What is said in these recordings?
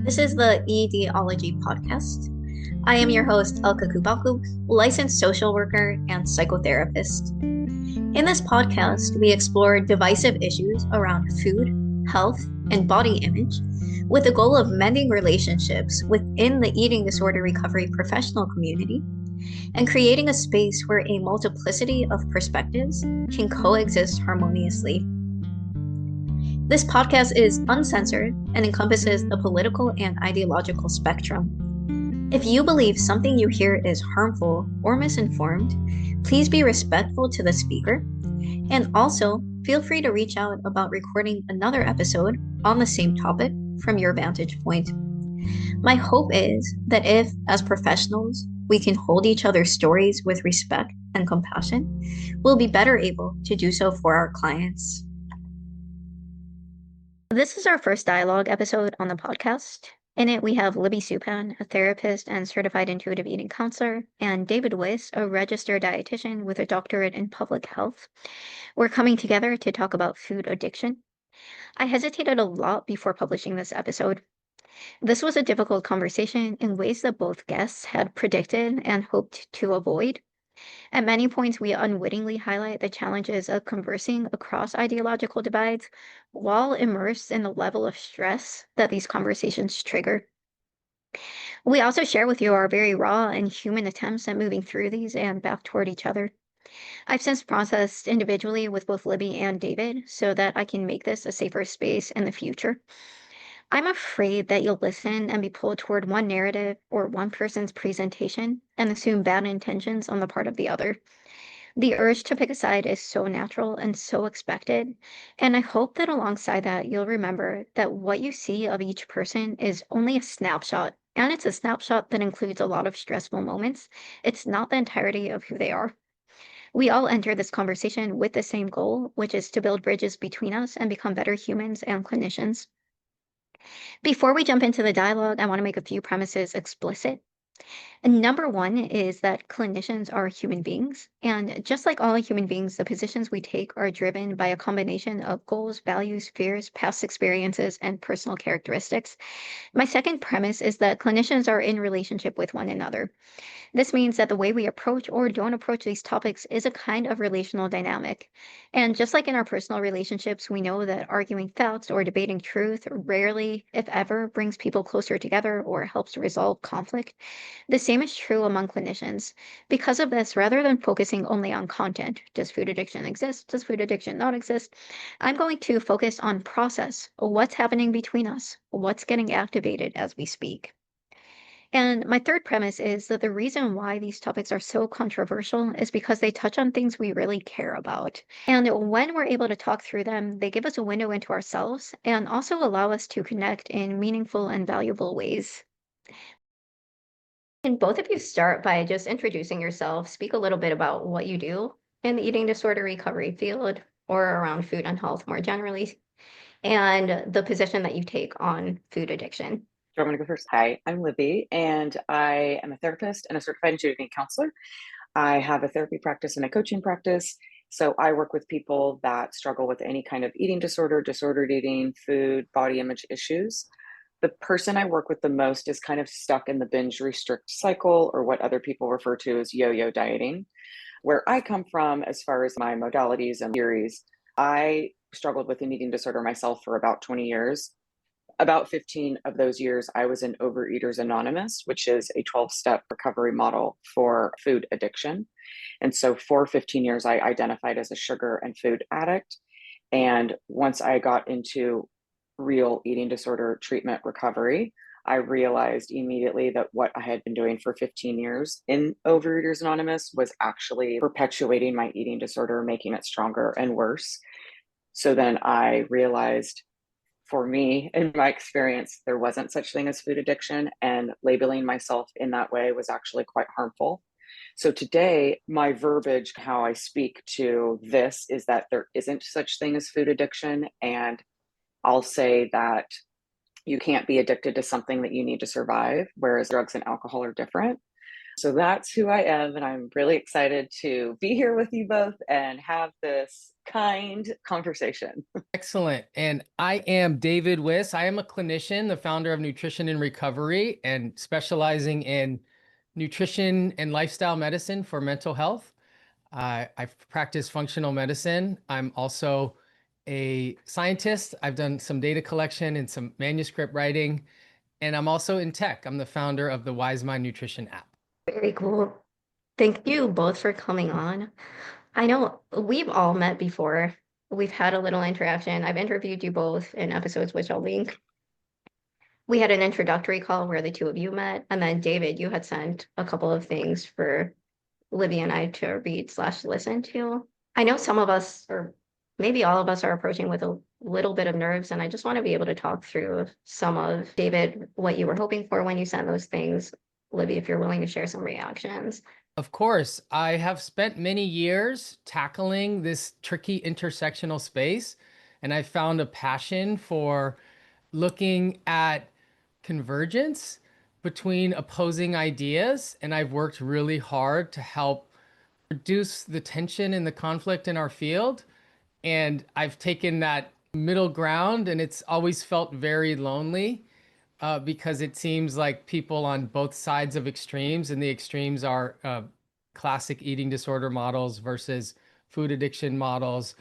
This is the Ideology podcast. I am your host, Elka Kubaku, licensed social worker and psychotherapist. In this podcast, we explore divisive issues around food, health, and body image with the goal of mending relationships within the eating disorder recovery professional community and creating a space where a multiplicity of perspectives can coexist harmoniously. This podcast is uncensored and encompasses the political and ideological spectrum. If you believe something you hear is harmful or misinformed, please be respectful to the speaker. And also, feel free to reach out about recording another episode on the same topic from your vantage point. My hope is that if, as professionals, we can hold each other's stories with respect and compassion, we'll be better able to do so for our clients. This is our first dialogue episode on the podcast. In it, we have Libby Supan, a therapist and certified intuitive eating counselor, and David Weiss, a registered dietitian with a doctorate in public health. We're coming together to talk about food addiction. I hesitated a lot before publishing this episode. This was a difficult conversation in ways that both guests had predicted and hoped to avoid. At many points, we unwittingly highlight the challenges of conversing across ideological divides while immersed in the level of stress that these conversations trigger. We also share with you our very raw and human attempts at moving through these and back toward each other. I've since processed individually with both Libby and David so that I can make this a safer space in the future. I'm afraid that you'll listen and be pulled toward one narrative or one person's presentation and assume bad intentions on the part of the other. The urge to pick a side is so natural and so expected, and I hope that alongside that, you'll remember that what you see of each person is only a snapshot, and it's a snapshot that includes a lot of stressful moments. It's not the entirety of who they are. We all enter this conversation with the same goal, which is to build bridges between us and become better humans and clinicians. Before we jump into the dialogue, I want to make a few premises explicit. And number one is that clinicians are human beings. And just like all human beings, the positions we take are driven by a combination of goals, values, fears, past experiences, and personal characteristics. My second premise is that clinicians are in relationship with one another. This means that the way we approach or don't approach these topics is a kind of relational dynamic. And just like in our personal relationships, we know that arguing facts or debating truth rarely, if ever, brings people closer together or helps resolve conflict. The same is true among clinicians. Because of this, rather than focusing only on content, does food addiction exist? Does food addiction not exist? I'm going to focus on process. What's happening between us? What's getting activated as we speak? And my third premise is that the reason why these topics are so controversial is because they touch on things we really care about. And when we're able to talk through them, they give us a window into ourselves and also allow us to connect in meaningful and valuable ways. Can both of you start by just introducing yourself, speak a little bit about what you do in the eating disorder recovery field or around food and health more generally, and the position that you take on food addiction? I'm going to go first. Hi, I'm Libby, and I am a therapist and a certified intuitive eating counselor. I have a therapy practice and a coaching practice. So I work with people that struggle with any kind of eating disorder, disordered eating, food, body image issues. The person I work with the most is kind of stuck in the binge restrict cycle, or what other people refer to as yo-yo dieting. Where I come from, as far as my modalities and theories, I struggled with an eating disorder myself for about 20 years. About 15 of those years, I was in Overeaters Anonymous, which is a 12-step recovery model for food addiction. And so for 15 years, I identified as a sugar and food addict. And once I got into real eating disorder treatment recovery, I realized immediately that what I had been doing for 15 years in Overeaters Anonymous was actually perpetuating my eating disorder, making it stronger and worse. So then I realized, for me, in my experience, there wasn't such thing as food addiction, and labeling myself in that way was actually quite harmful. So today, my verbiage, how I speak to this, is that there isn't such thing as food addiction. And I'll say that you can't be addicted to something that you need to survive, whereas drugs and alcohol are different. So that's who I am, and I'm really excited to be here with you both and have this kind conversation. Excellent. And I am David Wiss. I am a clinician, the founder of Nutrition and Recovery, and specializing in nutrition and lifestyle medicine for mental health. I practice functional medicine. I'm also a scientist. I've done some data collection and some manuscript writing, and I'm also in tech. I'm the founder of the Wise Mind Nutrition app. Very cool. Thank you both for coming on. I know we've all met before. We've had a little interaction. I've interviewed you both in episodes, which I'll link. We had an introductory call where the two of you met, and then David, you had sent a couple of things for Libby and I to read slash listen to. I know some of us, or maybe all of us, are approaching with a little bit of nerves, and I just want to be able to talk through some of David, what you were hoping for when you sent those things. Libby, if you're willing to share some reactions. Of course, I have spent many years tackling this tricky intersectional space, and I found a passion for looking at convergence between opposing ideas. And I've worked really hard to help reduce the tension and the conflict in our field. And I've taken that middle ground, and it's always felt very lonely because it seems like people on both sides of extremes, and the extremes are classic eating disorder models versus food addiction models,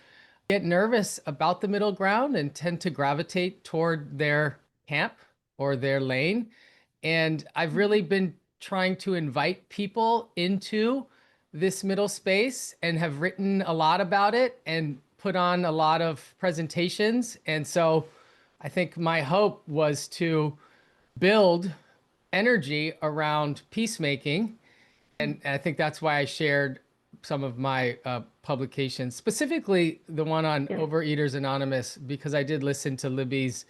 get nervous about the middle ground and tend to gravitate toward their camp or their lane. And I've really been trying to invite people into this middle space and have written a lot about it and put on a lot of presentations. And so I think my hope was to build energy around peacemaking. And I think that's why I shared some of my publications, specifically the one on Overeaters Anonymous, because I did listen to Libby's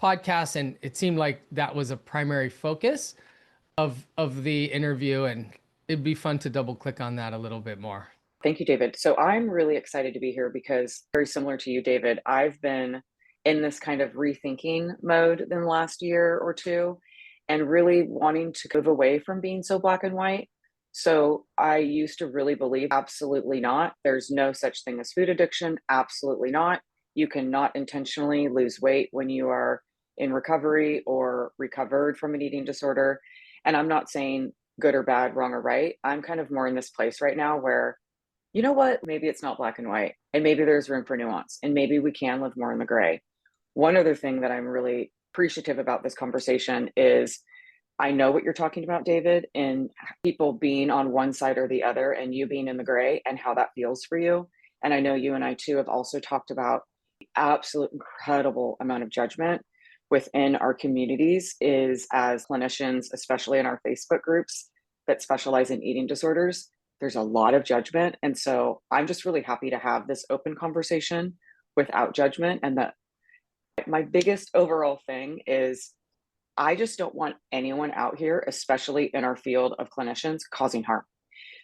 podcast, and it seemed like that was a primary focus of the interview, and it'd be fun to double click on that a little bit more. Thank you, David. So I'm really excited to be here because, very similar to you, David, I've been in this kind of rethinking mode in the last year or two and really wanting to move away from being so black and white. So I used to really believe absolutely not. There's no such thing as food addiction. Absolutely not. You cannot intentionally lose weight when you are in recovery or recovered from an eating disorder. And I'm not saying good or bad, wrong or right. I'm kind of more in this place right now where, you know what, maybe it's not black and white, and maybe there's room for nuance, and maybe we can live more in the gray. One other thing that I'm really appreciative about this conversation is I know what you're talking about, David, and people being on one side or the other and you being in the gray and how that feels for you. And I know you and I too have also talked about the absolute incredible amount of judgment within our communities is as clinicians, especially in our Facebook groups that specialize in eating disorders, there's a lot of judgment. And so I'm just really happy to have this open conversation without judgment. And that my biggest overall thing is I just don't want anyone out here, especially in our field of clinicians, causing harm.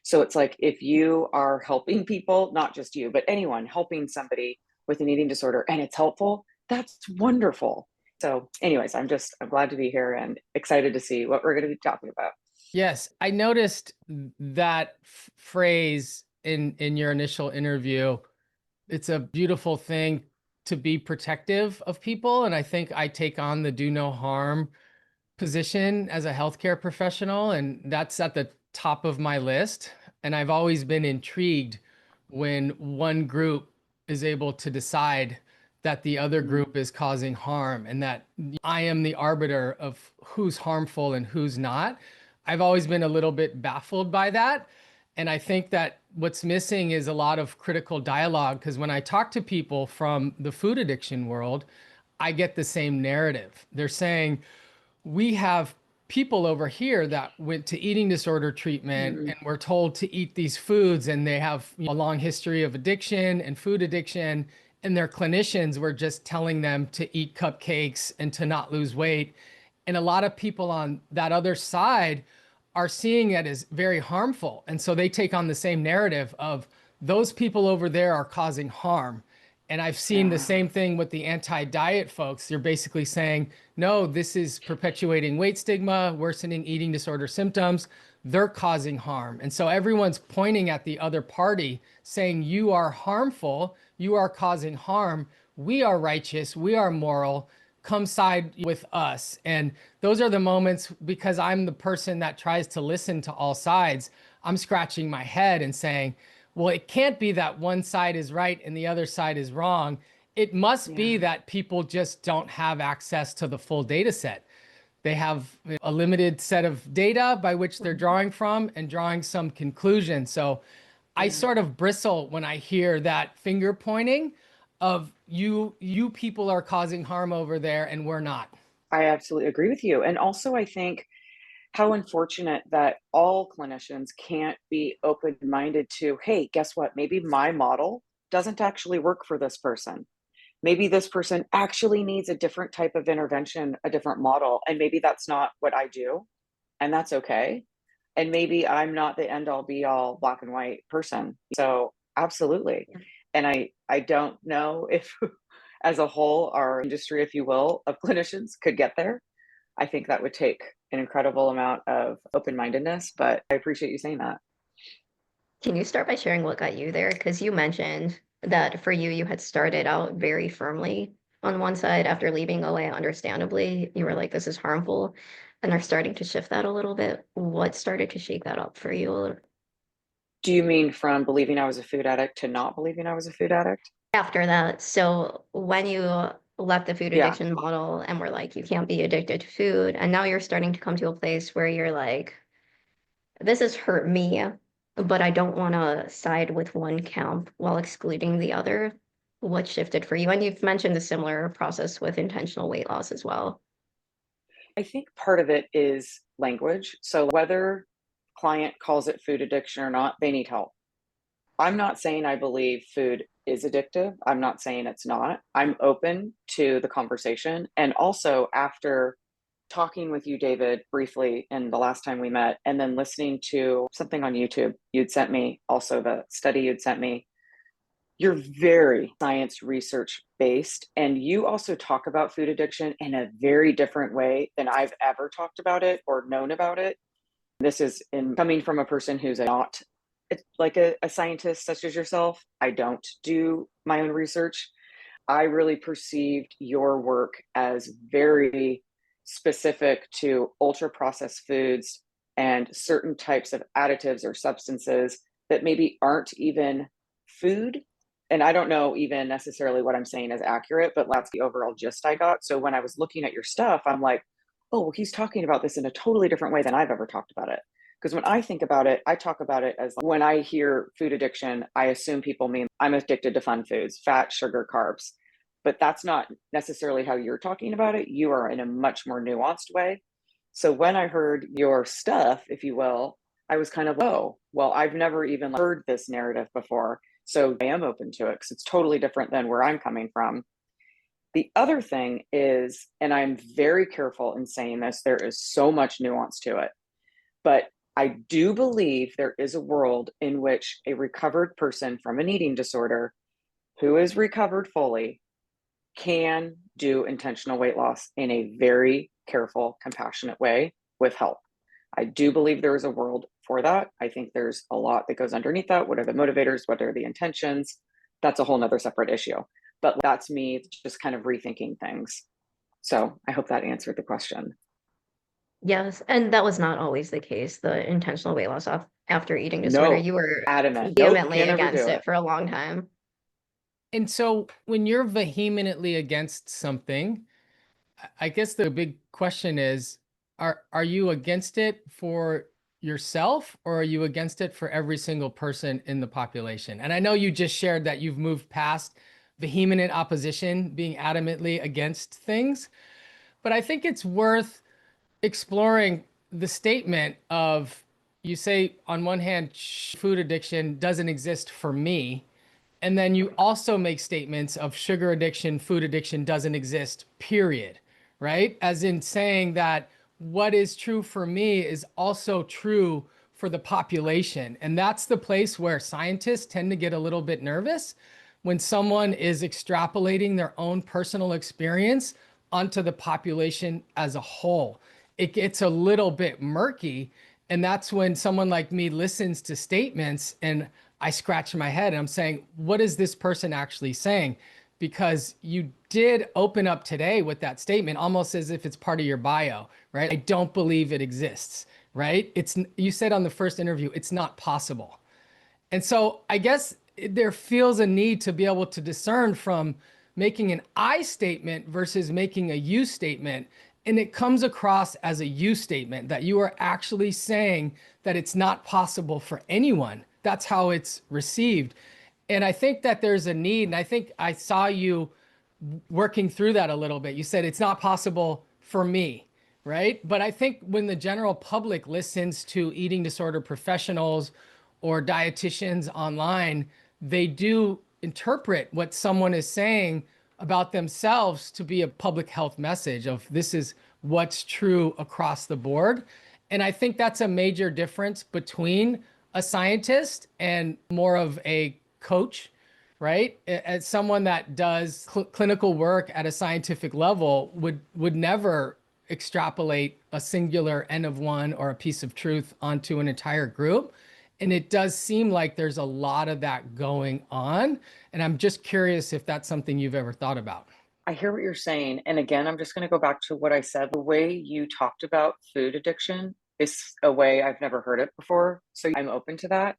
So it's like if you are helping people, not just you, but anyone helping somebody with an eating disorder and it's helpful, that's wonderful. So anyways, I'm glad to be here and excited to see what we're going to be talking about. Yes, I noticed that phrase in your initial interview. It's a beautiful thing to be protective of people, and I think I take on the do no harm position as a healthcare professional, and that's at the top of my list. And I've always been intrigued when one group is able to decide that the other group is causing harm and that I am the arbiter of who's harmful and who's not. I've always been a little bit baffled by that. And I think that what's missing is a lot of critical dialogue, because when I talk to people from the food addiction world, I get the same narrative. They're saying, we have people over here that went to eating disorder treatment and were told to eat these foods, and they have a long history of addiction and food addiction, and their clinicians were just telling them to eat cupcakes and to not lose weight. And a lot of people on that other side are seeing it as very harmful. And so they take on the same narrative of those people over there are causing harm. And I've seen the same thing with the anti-diet folks. You're basically saying, no, this is perpetuating weight stigma, worsening eating disorder symptoms. They're causing harm. And so everyone's pointing at the other party saying, you are harmful, you are causing harm. We are righteous, we are moral. Come side with us. And those are the moments, because I'm the person that tries to listen to all sides, I'm scratching my head and saying, well, it can't be that one side is right and the other side is wrong. It must be that people just don't have access to the full data set. They have a limited set of data by which they're drawing from and drawing some conclusion. So I sort of bristle when I hear that finger pointing of you people are causing harm over there and we're not. I absolutely agree with you. And also, I think how unfortunate that all clinicians can't be open-minded to, hey, guess what? Maybe my model doesn't actually work for this person. Maybe this person actually needs a different type of intervention, a different model, and maybe that's not what I do, and that's okay. And maybe I'm not the end all be all black and white person. So absolutely. And I don't know if as a whole, our industry, if you will, of clinicians could get there. I think that would take an incredible amount of open-mindedness, but I appreciate you saying that. Can you start by sharing what got you there? Because you mentioned that for you, you had started out very firmly on one side after leaving OA, understandably. You were like, this is harmful, and are starting to shift that a little bit. What started to shake that up for you a little? Do you mean from believing I was a food addict to not believing I was a food addict? After that, so when you left the food Yeah. addiction model and were like, you can't be addicted to food, and now you're starting to come to a place where you're like, this has hurt me, but I don't want to side with one camp while excluding the other. What shifted for you? And you've mentioned a similar process with intentional weight loss as well. I think part of it is language. So whether client calls it food addiction or not, they need help. I'm not saying I believe food is addictive. I'm not saying it's not. I'm open to the conversation. And also, after talking with you, David, briefly in the last time we met, and then listening to something on YouTube you'd sent me, also the study you'd sent me, you're very science research based. And you also talk about food addiction in a very different way than I've ever talked about it or known about it. This is in coming from a person who's not like a scientist such as yourself. I don't do my own research. I really perceived your work as very specific to ultra processed foods and certain types of additives or substances that maybe aren't even food. And I don't know even necessarily what I'm saying is accurate, but that's the overall gist I got. So when I was looking at your stuff, I'm like, oh, well, he's talking about this in a totally different way than I've ever talked about it. Because when I think about it, I talk about it as when I hear food addiction, I assume people mean I'm addicted to fun foods, fat, sugar, carbs. But that's not necessarily how you're talking about it. You are in a much more nuanced way. So when I heard your stuff, if you will, I was kind of, oh, well, I've never even heard this narrative before. So I am open to it because it's totally different than where I'm coming from. The other thing is, and I'm very careful in saying this, there is so much nuance to it. But I do believe there is a world in which a recovered person from an eating disorder who is recovered fully can do intentional weight loss in a very careful, compassionate way with help. I do believe there is a world for that. I think there's a lot that goes underneath that. What are the motivators? What are the intentions? That's a whole nother separate issue. But that's me just kind of rethinking things. So I hope that answered the question. Yes, and that was not always the case. The intentional weight loss after eating disorder, No, you were adamant. Nope, vehemently can't ever against do it it. for a long time. And so when you're vehemently against something, I guess the big question is, are you against it for yourself or are you against it for every single person in the population? And I know you just shared that you've moved past vehement opposition, being adamantly against things, but I think it's worth exploring the statement of, you say on one hand, food addiction doesn't exist for me. And then you also make statements of sugar addiction, food addiction doesn't exist, period, right? As in saying that what is true for me is also true for the population. And that's the place where scientists tend to get a little bit nervous when someone is extrapolating their own personal experience onto the population as a whole. It gets a little bit murky. And that's when someone like me listens to statements and I scratch my head and I'm saying, what is this person actually saying? Because you did open up today with that statement, almost as if it's part of your bio, right? I don't believe it exists, right? You said on the first interview, it's not possible. And so I guess there feels a need to be able to discern from making an I statement versus making a you statement. And it comes across as a you statement that you are actually saying that it's not possible for anyone. That's how it's received. And I think that there's a need, and I think I saw you working through that a little bit. You said it's not possible for me, right? But I think when the general public listens to eating disorder professionals or dietitians online, they do interpret what someone is saying about themselves to be a public health message of this is what's true across the board. And I think that's a major difference between a scientist and more of a coach, right? As someone that does clinical work at a scientific level would never extrapolate a singular N of one or a piece of truth onto an entire group. And it does seem like there's a lot of that going on. And I'm just curious if that's something you've ever thought about. I hear what you're saying. And again, I'm just going to go back to what I said. The way you talked about food addiction is a way I've never heard it before. So I'm open to that.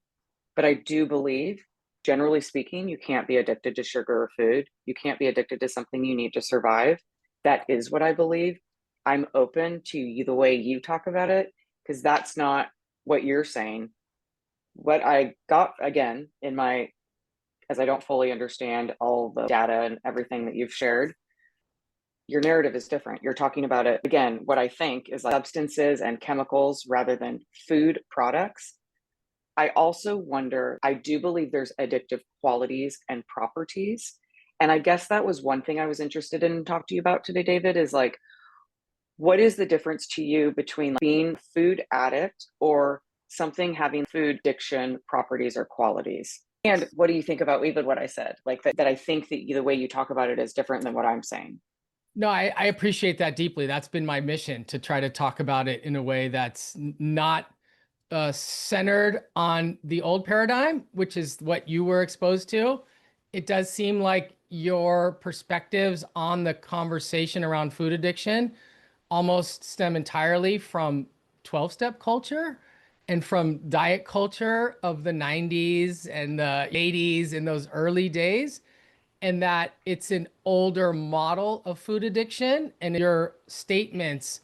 But I do believe, generally speaking, you can't be addicted to sugar or food. You can't be addicted to something you need to survive. That is what I believe. I'm open to the way you talk about it, because that's not what you're saying. What I got, again, as I don't fully understand all the data and everything that you've shared, your narrative is different. You're talking about it, again, what I think is like substances and chemicals rather than food products. I also wonder, I do believe there's addictive qualities and properties. And I guess that was one thing I was interested in talk to you about today, David, is like, what is the difference to you between being a food addict or something having food addiction properties or qualities? And what do you think about even what I said? Like that I think that the way you talk about it is different than what I'm saying. No, I appreciate that deeply. That's been my mission, to try to talk about it in a way that's not centered on the old paradigm, which is what you were exposed to. It does seem like your perspectives on the conversation around food addiction almost stem entirely from 12-step culture and from diet culture of the 90s and the 80s in those early days, and that it's an older model of food addiction, and your statements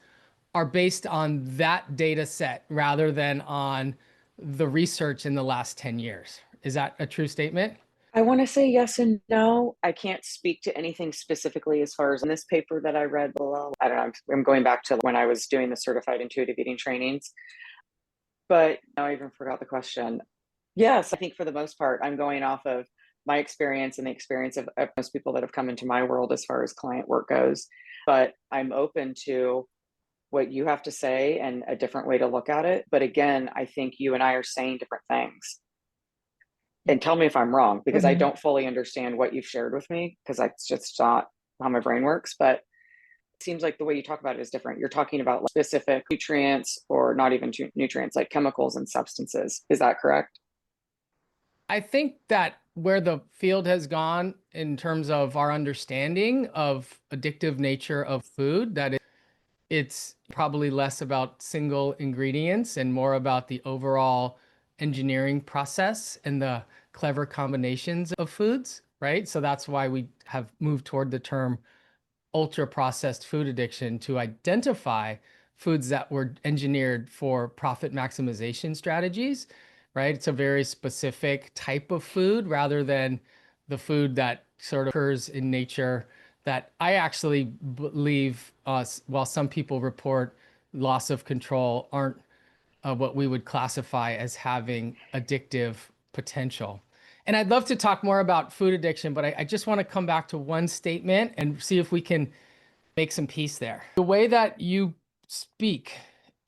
are based on that data set rather than on the research in the last 10 years. Is that a true statement? I want to say yes and no. I can't speak to anything specifically as far as in this paper that I read below. I don't know. I'm going back to when I was doing the certified intuitive eating trainings. But now I even forgot the question. Yes, I think for the most part, I'm going off of my experience and the experience of most people that have come into my world as far as client work goes. But I'm open to what you have to say and a different way to look at it. But again, I think you and I are saying different things. And tell me if I'm wrong, because I don't fully understand what you've shared with me, because that's just not how my brain works. But it seems like the way you talk about it is different. You're talking about specific nutrients, or not even nutrients, like chemicals and substances. Is that correct? I think that where the field has gone in terms of our understanding of addictive nature of food, that it's probably less about single ingredients and more about the overall engineering process and the clever combinations of foods, right? So that's why we have moved toward the term ultra processed food addiction, to identify foods that were engineered for profit maximization strategies, right? It's a very specific type of food rather than the food that sort of occurs in nature, that I actually believe, while some people report loss of control, aren't what we would classify as having addictive potential. And I'd love to talk more about food addiction, but I just want to come back to one statement and see if we can make some peace there. The way that you speak,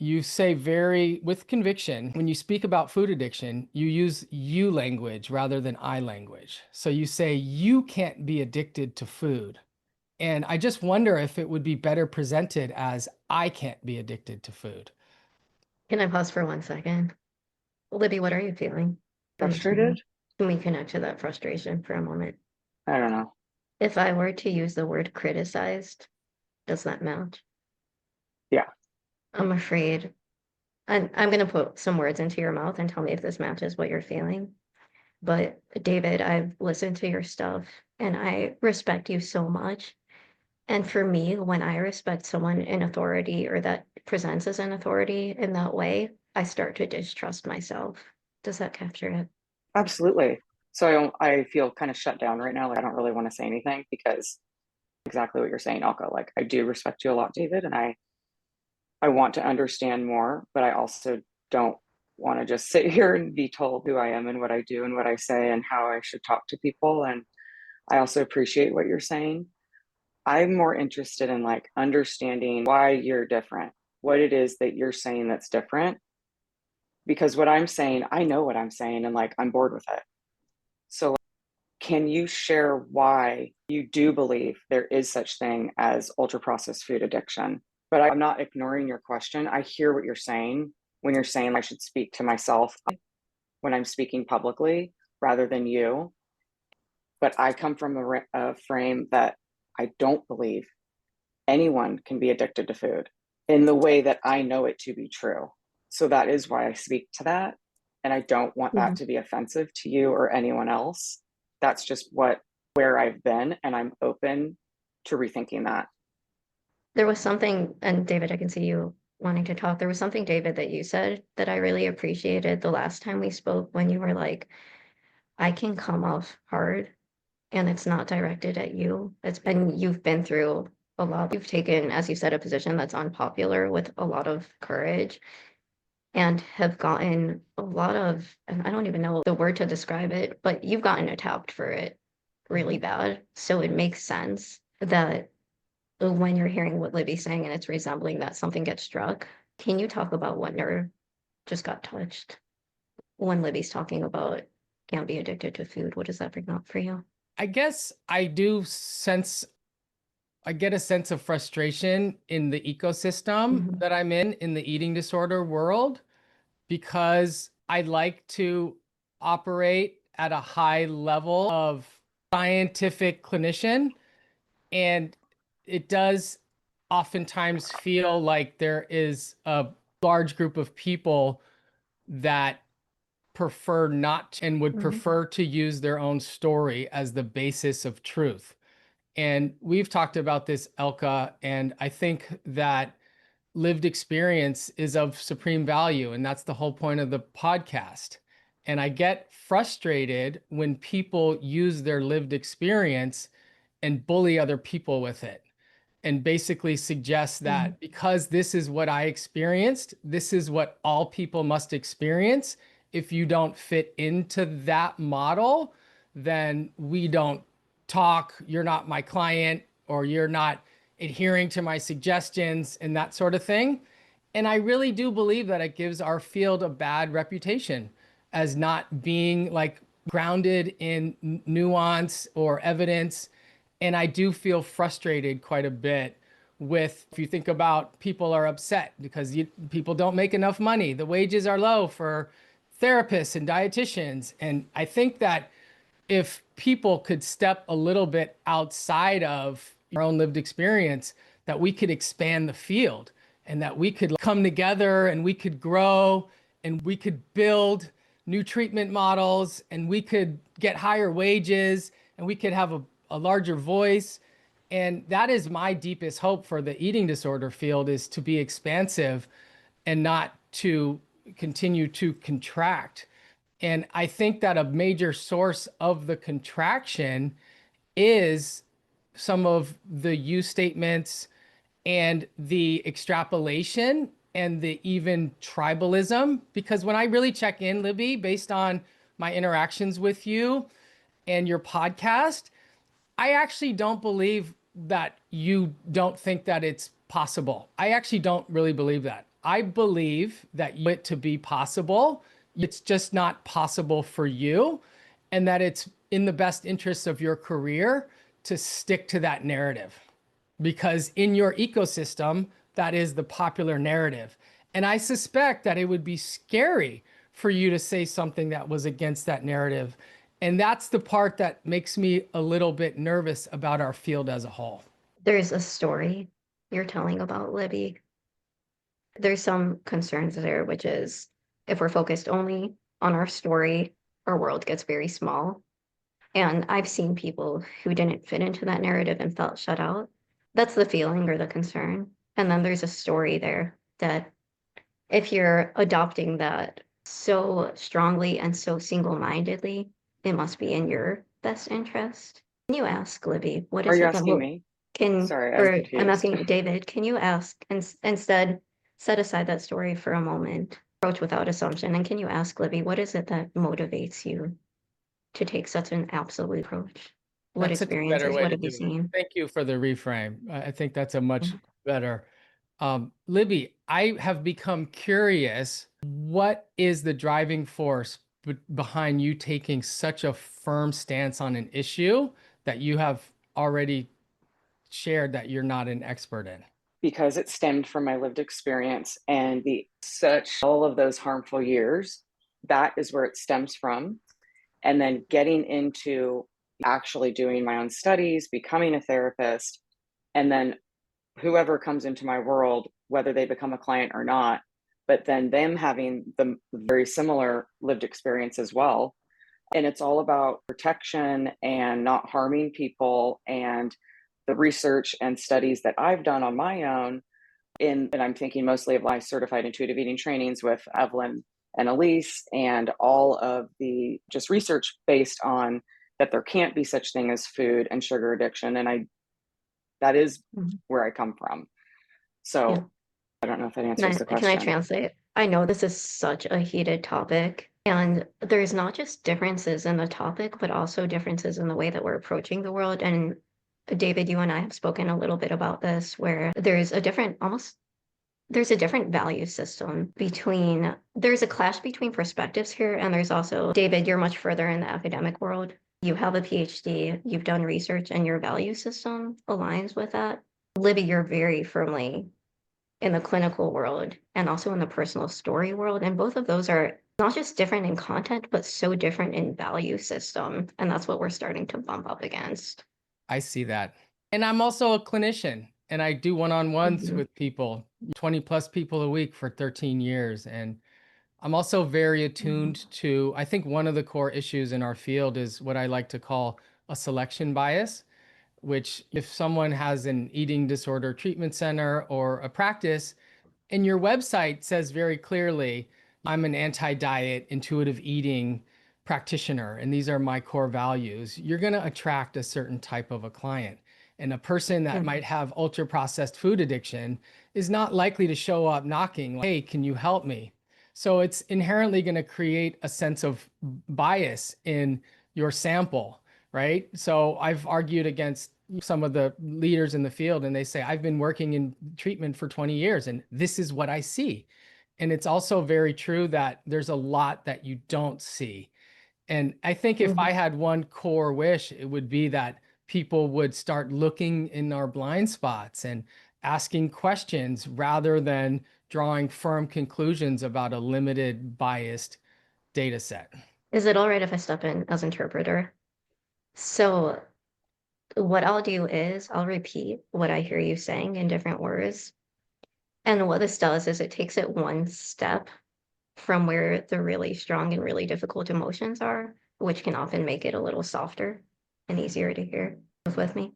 You say very with conviction, when you speak about food addiction, you use you language rather than I language. So you say you can't be addicted to food. And I just wonder if it would be better presented as I can't be addicted to food. Can I pause for 1 second? Libby, what are you feeling in this moment? Frustrated? Can we connect to that frustration for a moment? I don't know. If I were to use the word criticized, does that match? Yeah. I'm afraid. I'm going to put some words into your mouth and tell me if this matches what you're feeling. But David, I've listened to your stuff and I respect you so much. And for me, when I respect someone in authority or that presents as an authority in that way, I start to distrust myself. Does that capture it? Absolutely. So I feel kind of shut down right now. Like I don't really want to say anything because exactly what you're saying, Alka. Like I do respect you a lot, David, and I want to understand more, but I also don't want to just sit here and be told who I am and what I do and what I say and how I should talk to people. And I also appreciate what you're saying. I'm more interested in like understanding why you're different, what it is that you're saying that's different. Because what I'm saying, I know what I'm saying and like I'm bored with it. So like, can you share why you do believe there is such thing as ultra processed food addiction? But I'm not ignoring your question. I hear what you're saying when you're saying I should speak to myself when I'm speaking publicly rather than you. But I come from a frame that I don't believe anyone can be addicted to food in the way that I know it to be true. So that is why I speak to that. And I don't want that to be offensive to you or anyone else. That's just where I've been. And I'm open to rethinking that. There was something, and David, I can see you wanting to talk. There was something, David, that you said that I really appreciated the last time we spoke when you were like, I can come off hard and it's not directed at you. You've been through a lot. You've taken, as you said, a position that's unpopular with a lot of courage and have gotten a lot of, and I don't even know the word to describe it, but you've gotten attacked for it really bad. So it makes sense that when you're hearing what Libby's saying and it's resembling that something gets struck, can you talk about what nerve just got touched when Libby's talking about can't be addicted to food? What does that bring up for you? I guess I get a sense of frustration in the ecosystem Mhm. that I'm in the eating disorder world, because I like to operate at a high level of scientific clinician. And it does oftentimes feel like there is a large group of people that prefer not to, and would Mhm. prefer to use their own story as the basis of truth. And we've talked about this, Elka, and I think that lived experience is of supreme value. And that's the whole point of the podcast. And I get frustrated when people use their lived experience and bully other people with it, and basically suggest Mhm. that because this is what I experienced, this is what all people must experience. If you don't fit into that model, then we don't talk, you're not my client, or you're not adhering to my suggestions and that sort of thing. And I really do believe that it gives our field a bad reputation as not being like grounded in nuance or evidence. And I do feel frustrated quite a bit with, if you think about, people are upset because people don't make enough money. The wages are low for therapists and dietitians. And I think that if people could step a little bit outside of your own lived experience, that we could expand the field and that we could come together and we could grow and we could build new treatment models and we could get higher wages and we could have a larger voice. And that is my deepest hope for the eating disorder field, is to be expansive and not to continue to contract. And I think that a major source of the contraction is some of the use statements and the extrapolation and the even tribalism. Because when I really check in, Libby, based on my interactions with you and your podcast, I actually don't believe that you don't think that it's possible. I actually don't really believe that. I believe that it to be possible, it's just not possible for you, and that it's in the best interest of your career to stick to that narrative, because in your ecosystem, that is the popular narrative. And I suspect that it would be scary for you to say something that was against that narrative. And that's the part that makes me a little bit nervous about our field as a whole. There's a story you're telling about Libby. There's some concerns there, which is if we're focused only on our story, our world gets very small. And I've seen people who didn't fit into that narrative and felt shut out. That's the feeling or the concern. And then there's a story there that if you're adopting that so strongly and so single-mindedly, it must be in your best interest. Can you ask Libby, what Are is you it that asking me? Sorry, I'm or I'm confused. asking David, can you ask and instead set aside that story for a moment, approach without assumption, and can you ask Libby, what is it that motivates you to take such an absolute approach? What That's a better experiences, way what to have you do it. seen? Thank you for the reframe. I think that's a much Mhm. better. Libby, I have become curious. What is the driving force behind you taking such a firm stance on an issue that you have already shared that you're not an expert in? Because it stemmed from my lived experience and the such all of those harmful years. That is where it stems from. And then getting into actually doing my own studies, becoming a therapist, and then whoever comes into my world, whether they become a client or not, but then them having the very similar lived experience as well. And it's all about protection and not harming people, and the research and studies that I've done on my own and I'm thinking mostly of my certified intuitive eating trainings with Evelyn and Elise, and all of the just research based on that there can't be such thing as food and sugar addiction. And that is Mhm. where I come from. Yeah. So I don't know if that answers the Can I question. translate? I know this is such a heated topic, and there's not just differences in the topic, but also differences in the way that we're approaching the world. And David, you and I have spoken a little bit about this, where there's a different value system there's a clash between perspectives here. And there's also, David, you're much further in the academic world. You have a PhD, you've done research, and your value system aligns with that. Libby, you're very firmly in the clinical world and also in the personal story world. And both of those are not just different in content, but so different in value system. And that's what we're starting to bump up against. I see that. And I'm also a clinician, and I do one-on-ones Mhm. with people, 20 plus people a week for 13 years. And I'm also very attuned to, I think one of the core issues in our field is what I like to call a selection bias, which if someone has an eating disorder treatment center or a practice, and your website says very clearly, I'm an anti-diet, intuitive eating practitioner, and these are my core values, you're going to attract a certain type of a client. And a person that might Mhm. have ultra processed food addiction is not likely to show up knocking, like, hey, can you help me? So it's inherently going to create a sense of bias in your sample, right? So I've argued against some of the leaders in the field, and they say, I've been working in treatment for 20 years and this is what I see. And it's also very true that there's a lot that you don't see. And I think if I Mhm. had one core wish, it would be that people would start looking in our blind spots and asking questions rather than drawing firm conclusions about a limited, biased data set. Is it all right if I step in as interpreter? So what I'll do is I'll repeat what I hear you saying in different words. And what this does is it takes it one step from where the really strong and really difficult emotions are, which can often make it a little softer and easier to hear with me.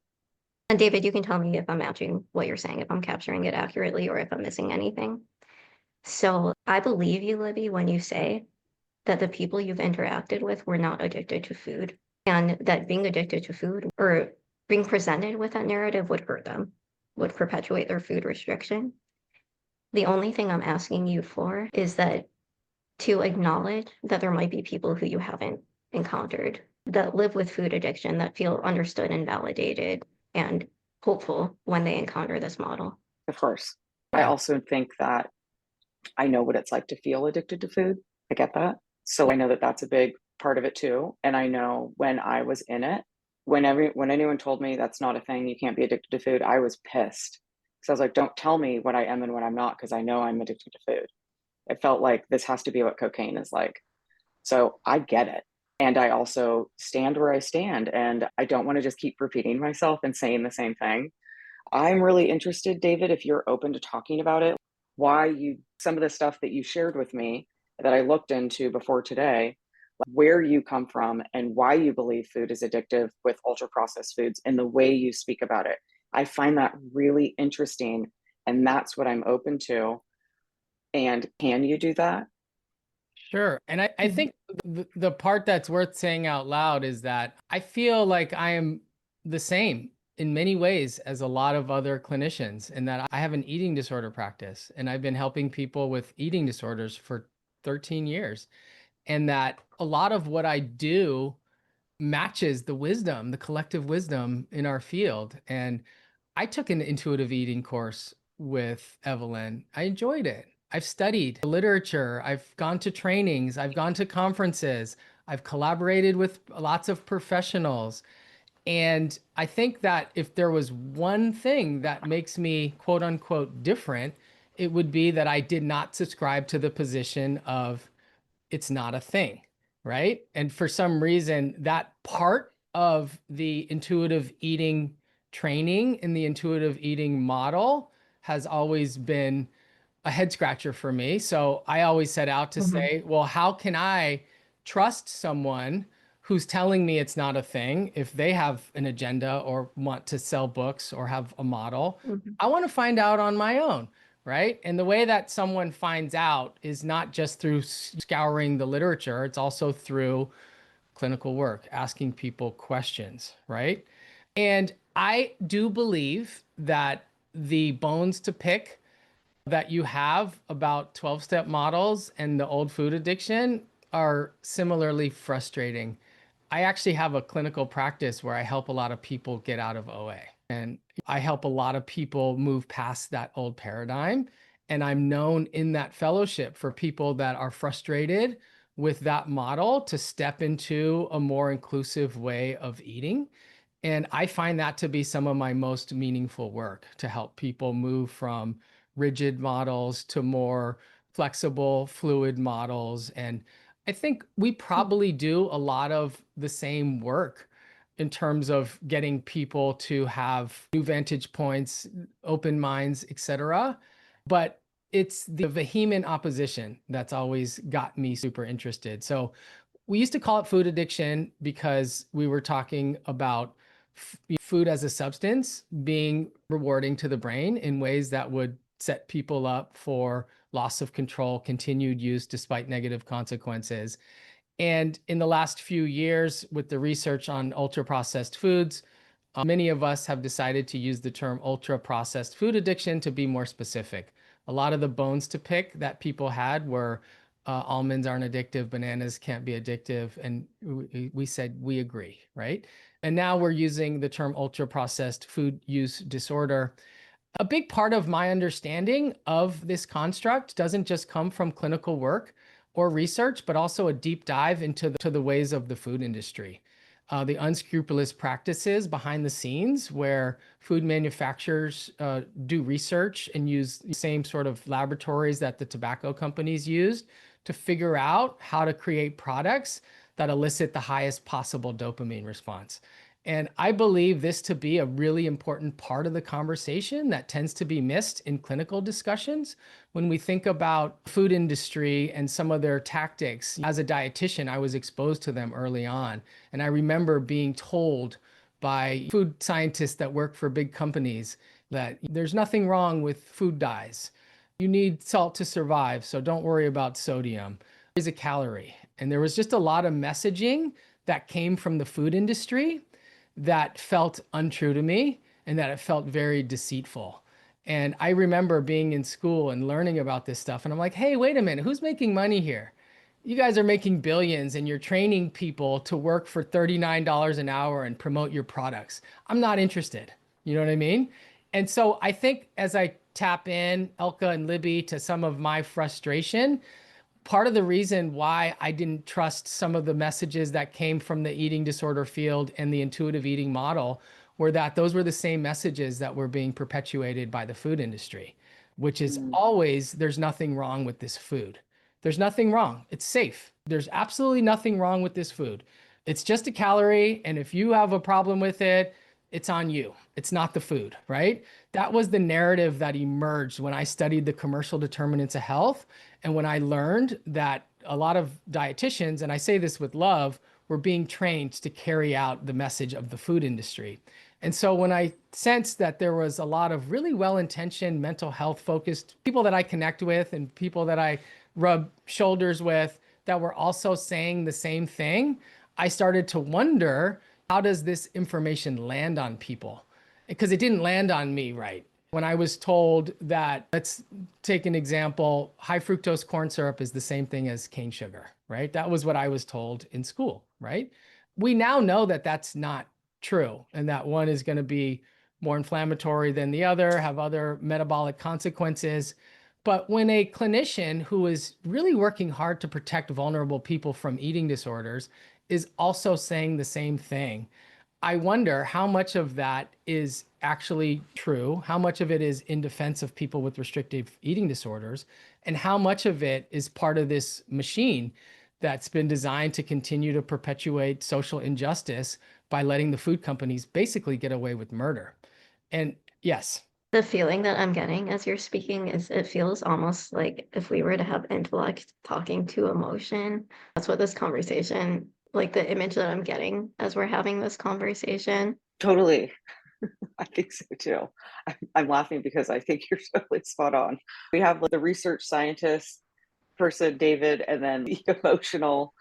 And David, you can tell me if I'm matching what you're saying, if I'm capturing it accurately or if I'm missing anything. So I believe you, Libby, when you say that the people you've interacted with were not addicted to food, and that being addicted to food or being presented with that narrative would hurt them, would perpetuate their food restriction. The only thing I'm asking you for is that to acknowledge that there might be people who you haven't encountered that live with food addiction that feel understood and validated and hopeful when they encounter this model. Of course. I Yeah. also think that I know what it's like to feel addicted to food. I get that. So I know that that's a big part of it too. And I know when I was in it, when anyone told me that's not a thing, you can't be addicted to food, I was pissed. Because I was like, don't tell me what I am and what I'm not, because I know I'm addicted to food. It felt like this has to be what cocaine is like. So I get it. And I also stand where I stand. And I don't want to just keep repeating myself and saying the same thing. I'm really interested, David, if you're open to talking about it, why you, some of the stuff that you shared with me that I looked into before today, where you come from and why you believe food is addictive with ultra processed foods and the way you speak about it. I find that really interesting. And that's what I'm open to. And can you do that? Sure. And I think the part that's worth saying out loud is that I feel like I am the same in many ways as a lot of other clinicians, in that I have an eating disorder practice and I've been helping people with eating disorders for 13 years. And that a lot of what I do matches the wisdom, the collective wisdom in our field. And I took an intuitive eating course with Evelyn. I enjoyed it. I've studied literature. I've gone to trainings. I've gone to conferences. I've collaborated with lots of professionals. And I think that if there was one thing that makes me quote unquote different, it would be that I did not subscribe to the position of it's not a thing, right? And for some reason, that part of the intuitive eating training and the intuitive eating model has always been a head scratcher for me. So I always set out to say, well, how can I trust someone who's telling me it's not a thing if they have an agenda or want to sell books or have a model? I want to find out on my own, right? And the way that someone finds out is not just through scouring the literature, it's also through clinical work, asking people questions, right? And I do believe that the bones to pick that you have about 12-step models and the old food addiction are similarly frustrating. I actually have a clinical practice where I help a lot of people get out of OA, and I help a lot of people move past that old paradigm. And I'm known in that fellowship for people that are frustrated with that model to step into a more inclusive way of eating. And I find that to be some of my most meaningful work, to help people move from rigid models to more flexible, fluid models. And I think we probably do a lot of the same work in terms of getting people to have new vantage points, open minds, etc. But it's the vehement opposition that's always got me super interested. So we used to call it food addiction because we were talking about food as a substance being rewarding to the brain in ways that would set people up for loss of control, continued use despite negative consequences. And in the last few years, with the research on ultra processed foods, many of us have decided to use the term ultra processed food addiction to be more specific. A lot of the bones to pick that people had were almonds aren't addictive, bananas can't be addictive. And we said, we agree, right? And now we're using the term ultra processed food use disorder. A big part of my understanding of this construct doesn't just come from clinical work or research, but also a deep dive into the ways of the food industry. The unscrupulous practices behind the scenes where food manufacturers do research and use the same sort of laboratories that the tobacco companies used to figure out how to create products that elicit the highest possible dopamine response. And I believe this to be a really important part of the conversation that tends to be missed in clinical discussions. When we think about food industry and some of their tactics, as a dietitian, I was exposed to them early on. And I remember being told by food scientists that work for big companies that there's nothing wrong with food dyes. You need salt to survive, so don't worry about sodium. It's a calorie. And there was just a lot of messaging that came from the food industry that felt untrue to me and that it felt very deceitful. And I remember being in school and learning about this stuff. And I'm like, hey, wait a minute, who's making money here? You guys are making billions and you're training people to work for $39 an hour and promote your products. I'm not interested. You know what I mean? And so I think as I tap in, Elka and Libby, to some of my frustration. Part of the reason why I didn't trust some of the messages that came from the eating disorder field and the intuitive eating model were that those were the same messages that were being perpetuated by the food industry, which is always, there's nothing wrong with this food. There's nothing wrong. It's safe. There's absolutely nothing wrong with this food. It's just a calorie. And if you have a problem with it, it's on you. It's not the food, right? That was the narrative that emerged when I studied the commercial determinants of health. And when I learned that a lot of dietitians, and I say this with love, were being trained to carry out the message of the food industry. And so when I sensed that there was a lot of really well-intentioned mental health focused people that I connect with and people that I rub shoulders with that were also saying the same thing, I started to wonder, how does this information land on people? Because it didn't land on me right. When I was told that, let's take an example, high fructose corn syrup is the same thing as cane sugar, right? That was what I was told in school, right? We now know that that's not true, and that one is going to be more inflammatory than the other, have other metabolic consequences. But when a clinician who is really working hard to protect vulnerable people from eating disorders is also saying the same thing, I wonder how much of that is actually true, how much of it is in defense of people with restrictive eating disorders, and how much of it is part of this machine that's been designed to continue to perpetuate social injustice by letting the food companies basically get away with murder. And yes. The feeling that I'm getting as you're speaking is it feels almost like if we were to have intellect talking to emotion. That's what this conversation, like the image that I'm getting as we're having this conversation. Totally. I think so too. I'm laughing because I think you're totally spot on. We have like the research scientist person, David, and then the emotional,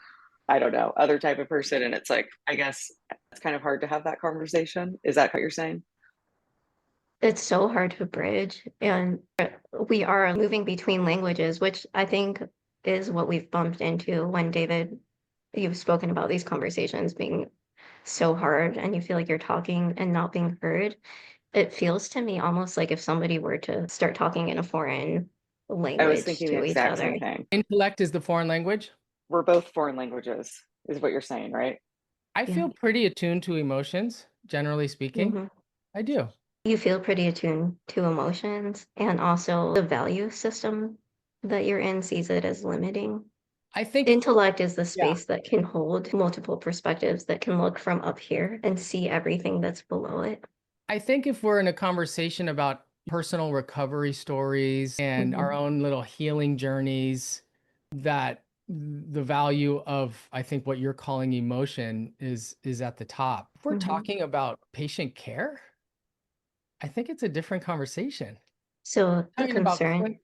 I don't know, other type of person. And it's like, I guess it's kind of hard to have that conversation. Is that what you're saying? It's so hard to bridge, and we are moving between languages, which I think is what we've bumped into when David, you've spoken about these conversations being so hard and you feel like you're talking and not being heard. It feels to me almost like if somebody were to start talking in a foreign I was language thinking the to each exact other. same thing. Intellect is the foreign language. We're both foreign languages, is what you're saying, right? I feel pretty attuned to emotions, generally speaking. Mhm. I do. You feel pretty attuned to emotions, and also the value system that you're in sees it as limiting. I think Intellect is the space that can hold multiple perspectives, that can look from up here and see everything that's below it. I think if we're in a conversation about personal recovery stories and our own little healing journeys, that the value of, I think, what you're calling emotion is at the top. If we're talking about patient care, I think it's a different conversation. So the Talking about concern,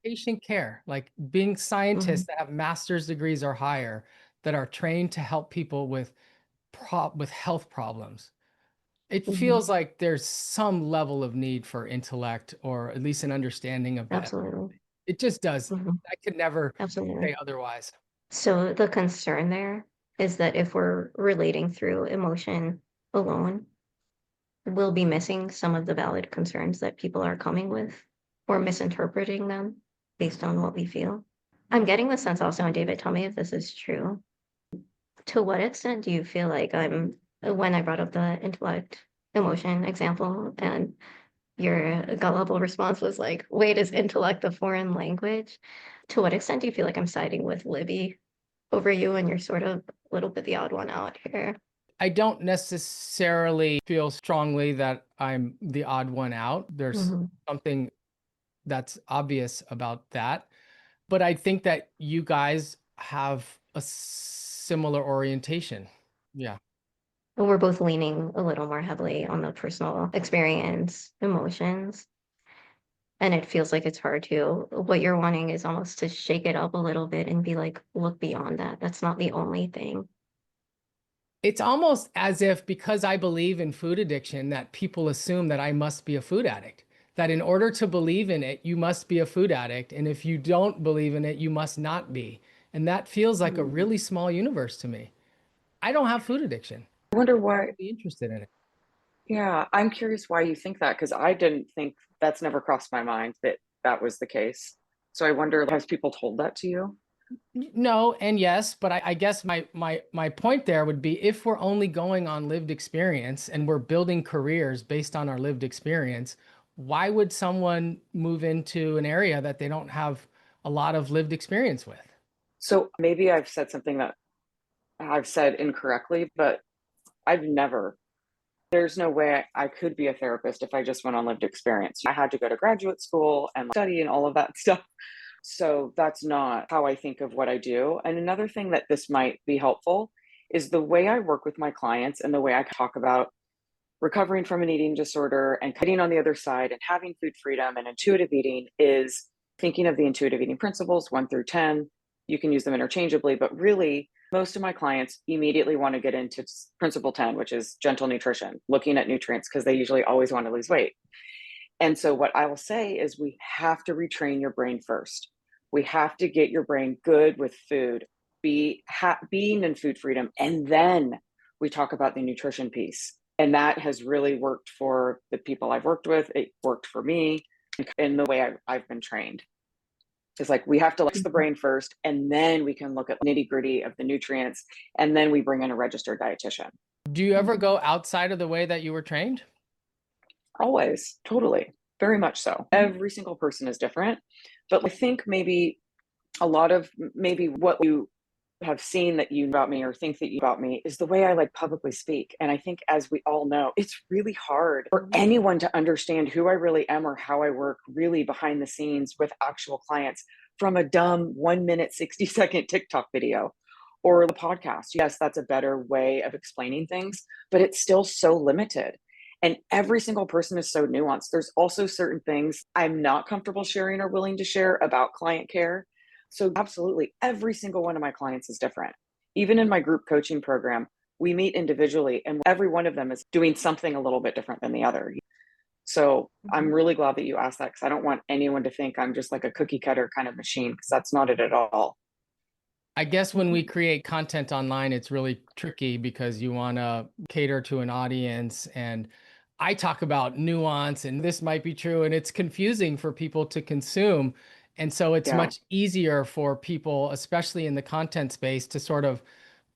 patient care, like being scientists that have master's degrees or higher, that are trained to help people with health problems. It feels like there's some level of need for intellect, or at least an understanding of that. absolutely. It just does. I could never Absolutely. say otherwise. So the concern there is that if we're relating through emotion alone, we'll be missing some of the valid concerns that people are coming with, or misinterpreting them based on what we feel. I'm getting the sense also, and David, tell me if this is true. To what extent do you feel like when I brought up the intellect emotion example, and your gullible response was like, wait, is intellect a foreign language? To what extent do you feel like I'm siding with Libby over you, and you're sort of a little bit the odd one out here? I don't necessarily feel strongly that I'm the odd one out. There's something that's obvious about that. But I think that you guys have a similar orientation. Yeah. But we're both leaning a little more heavily on the personal experience, emotions. And it feels like it's hard to. What you're wanting is almost to shake it up a little bit and be like, look beyond that. That's not the only thing. It's almost as if, because I believe in food addiction, that people assume that I must be a food addict. That in order to believe in it, you must be a food addict. And if you don't believe in it, you must not be. And that feels like a really small universe to me. I don't have food addiction. I wonder why. I'd be interested in it. Yeah, I'm curious why you think that, because I didn't think that's never crossed my mind that that was the case. So I wonder, has people told that to you? No and yes, but I guess my point there would be if we're only going on lived experience and we're building careers based on our lived experience, why would someone move into an area that they don't have a lot of lived experience with? So maybe I've said something that I've said incorrectly, but I've never, there's no way I could be a therapist if I just went on lived experience. I had to go to graduate school and study and all of that stuff. So that's not how I think of what I do. And another thing that this might be helpful is the way I work with my clients and the way I talk about recovering from an eating disorder and getting on the other side and having food freedom and intuitive eating is thinking of the intuitive eating principles 1 through 10. You can use them interchangeably, but really, most of my clients immediately want to get into principle 10, which is gentle nutrition, looking at nutrients because they usually always want to lose weight. And so, what I will say is, we have to retrain your brain first. We have to get your brain good with food, being in food freedom, and then we talk about the nutrition piece. And that has really worked for the people I've worked with. It worked for me in the way I've been trained. It's like we have to fix the brain first, and then we can look at nitty gritty of the nutrients, and then we bring in a registered dietitian. Do you ever go outside of the way that you were trained? Always, totally, very much so. Every single person is different, but I think maybe a lot of maybe what you have seen that you know about me or think that you about me is the way I like publicly speak. And I think, as we all know, it's really hard for anyone to understand who I really am or how I work really behind the scenes with actual clients from a dumb 1 minute, 60-second TikTok video or the podcast. Yes, that's a better way of explaining things, but it's still so limited. And every single person is so nuanced. There's also certain things I'm not comfortable sharing or willing to share about client care. So, absolutely, every single one of my clients is different. Even in my group coaching program, we meet individually, and every one of them is doing something a little bit different than the other. So, I'm really glad that you asked that, because I don't want anyone to think I'm just like a cookie cutter kind of machine, because that's not it at all. I guess when we create content online, it's really tricky because you want to cater to an audience. And I talk about nuance, and this might be true, and it's confusing for people to consume. And so it's Yeah, much easier for people, especially in the content space, to sort of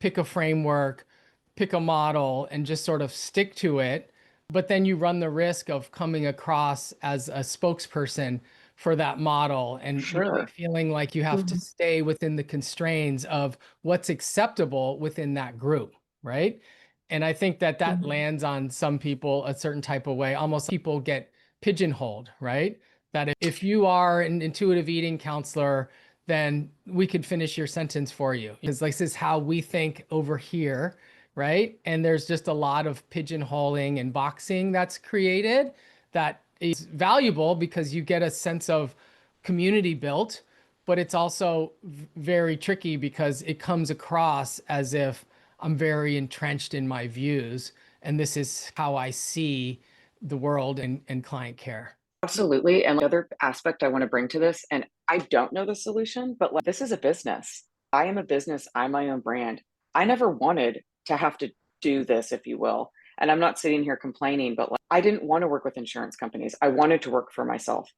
pick a framework, pick a model, and just sort of stick to it. But then you run the risk of coming across as a spokesperson for that model and really sure. feeling like you have to stay within the constraints of what's acceptable within that group, right? And I think that that lands on some people a certain type of way. Almost people get pigeonholed, right? That if you are an intuitive eating counselor, then we could finish your sentence for you. Because like this is how we think over here, right? And there's just a lot of pigeonholing and boxing that's created that is valuable because you get a sense of community built, but it's also very tricky because it comes across as if I'm very entrenched in my views and this is how I see the world and client care. Absolutely. And the other aspect I want to bring to this, and I don't know the solution, but like, this is a business. I am a business. I'm my own brand. I never wanted to have to do this, if you will. And I'm not sitting here complaining, but like, I didn't want to work with insurance companies. I wanted to work for myself.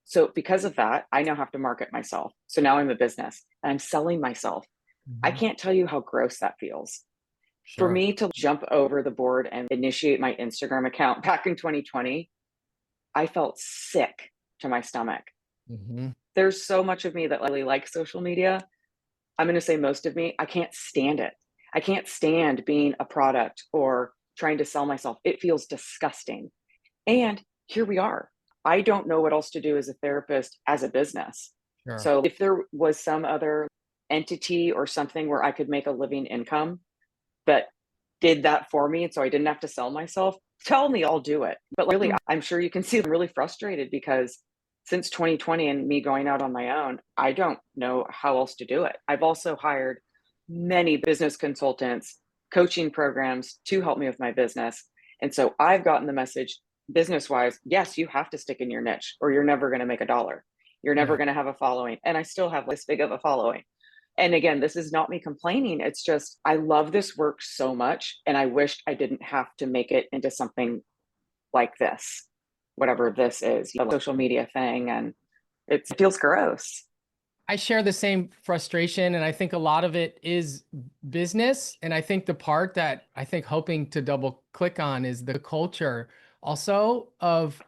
So because of that, I now have to market myself. So now I'm a business and I'm selling myself. I Mhm. can't tell you how gross that feels. For Sure. me to jump over the board and initiate my Instagram account back in 2020, I felt sick to my stomach. Mhm. There's so much of me that really likes social media. I'm going to say most of me, I can't stand it. I can't stand being a product or trying to sell myself. It feels disgusting. And here we are. I don't know what else to do as a therapist as a business. Sure. So if there was some other entity or something where I could make a living income that did that for me, and so I didn't have to sell myself, tell me, I'll do it. But really, I'm sure you can see I'm really frustrated because since 2020 and me going out on my own, I don't know how else to do it. I've also hired many business consultants, coaching programs to help me with my business. And so I've gotten the message business wise, yes, you have to stick in your niche or you're never going to make a dollar. You're never Yeah. going to have a following. And I still have this big of a following. And again, this is not me complaining. It's just, I love this work so much. And I wished I didn't have to make it into something like this, whatever this is, a social media thing. And it feels gross. I share the same frustration, and I think a lot of it is business. And I think the part that I think hoping to double click on is the culture also of